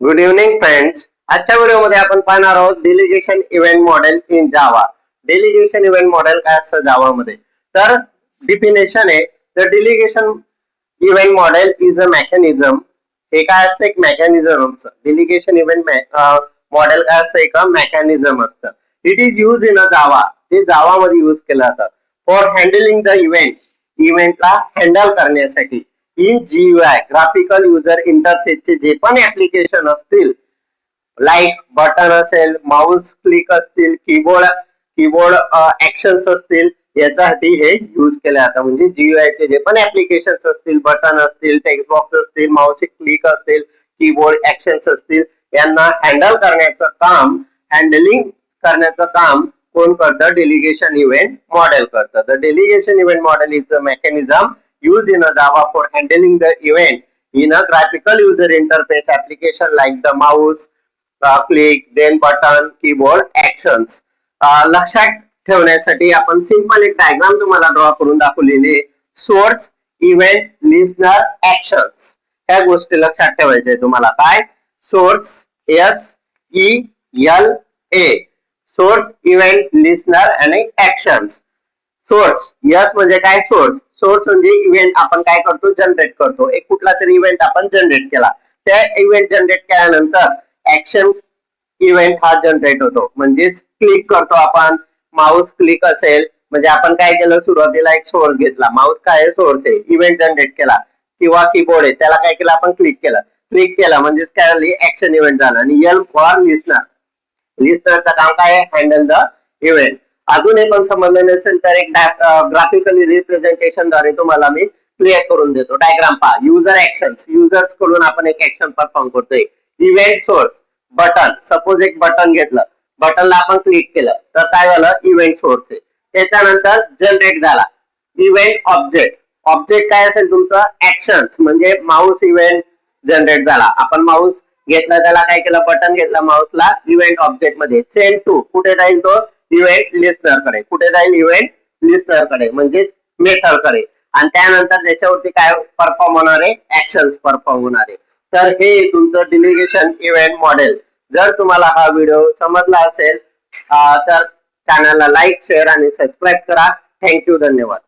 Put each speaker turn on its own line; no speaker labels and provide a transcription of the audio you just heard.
Good evening friends. आजच्या व्हिडिओमध्ये आपण पाहणार आहोत delegation event model in Java. Delegation event model काय असतं जावा मध्ये, तर डिफिनेशन आहे. The delegation event model is a mechanism. हे काय असतं, एक मेकॅनिझम असतं. डेलिगेशन इव्हेंट मॉडेल काय असतं, एक मेकॅनिझम असतं. इट इज यूज इन अ जावा. ते जावा मध्ये यूज केलं जातं for handling the event. इव्हेंटला handle करण्यासाठी. इन GUI ग्राफिकल युजर इंटरफेसचे जे पण ऍप्लिकेशन असतील, लाईक बटन असेल, माउस क्लिक असतील, कीबोर्ड ऍक्शन्स असतील, याच्यासाठी हे यूज केले जातं. म्हणजे GUI चे जे पण ऍप्लिकेशन्स असतील, बटन असतील, टेक्स्ट बॉक्स असतील, माउस क्लिक असतील, कीबोर्ड ऍक्शन्स असतील, यांना हँडल करण्याचं काम, हँडलिंग करण्याचं काम कोण करतं? डेलिगेशन इव्हेंट मॉडेल करतं. The delegation event model is a mechanism used in a Java for handling the event in a graphical user interface application like the mouse, click, then button, keyboard actions. लक्षात ठेवण्यासाठी आपण simple एक diagram तुम्हाला draw करून दाखवलेली. Source, event, listener, actions. ह्या गोष्टी लक्षात ठेवायच्या तुम्हाला. काय? Source, SELA, source, event, listener आणि ऍक्शन्स. सोर्स, यस म्हणजे काय? सोर्स. सोर्स म्हणजे इव्हेंट आपण काय करतो? जनरेट करतो. एक कुठला तरी इव्हेंट आपण जनरेट केला. त्या इव्हेंट जनरेट केल्यानंतर ऍक्शन इव्हेंट हा जनरेट होतो. म्हणजेच क्लिक करतो आपण, माउस क्लिक असेल म्हणजे आपण काय केलं? सुरुवातीला एक सोर्स घेतला. माउस काय आहे? सोर्स आहे. इव्हेंट जनरेट केला. किंवा कीबोर्ड आहे, त्याला काय केलं आपण? क्लिक केलं. क्लिक केला म्हणजेच काय झाली? ऍक्शन इव्हेंट झाला. आणि L फॉर लिस्नर. लिस्नरचं काम काय आहे? Handle the event. अजून हे पण समजलं नसेल तर एक ग्राफिकली रिप्रेझेंटेशन द्वारे तुम्हाला मी क्लिअर करून देतो. डायग्राम पहा. User actions. युजर्स कडून आपण एक ऍक्शन परफॉर्म करतोय. Event source, button. सपोज एक बटन घेतलं, बटनला आपण क्लिक केलं तर काय झालं? इव्हेंट सोर्स आहे. त्याच्यानंतर जनरेट झाला इव्हेंट ऑब्जेक्ट. ऑब्जेक्ट काय असेल तुमचं? ऍक्शन्स म्हणजे माउस इव्हेंट जनरेट झाला. आपण माउस घेतला, त्याला काय केलं? बटन घेतला माउसला, इव्हेंट ऑब्जेक्ट मध्ये सेंड टू. कुठे जाईल तो? इव्हेंट लिस्नर कडे. कुठे जाईल? इव्हेंट लिस्नर कडे म्हणजेच मेथड कडे. आणि त्यानंतर त्याच्यावरती काय परफॉर्म होणार आहे? ऍक्शन्स परफॉर्म होणार आहे. तर हे तुमचं डेलिगेशन इव्हेंट मॉडेल. जर तुम्हाला हा व्हिडिओ समजला असेल तर चॅनलला लाईक, शेअर आणि सबस्क्राईब करा. थँक्यू, धन्यवाद.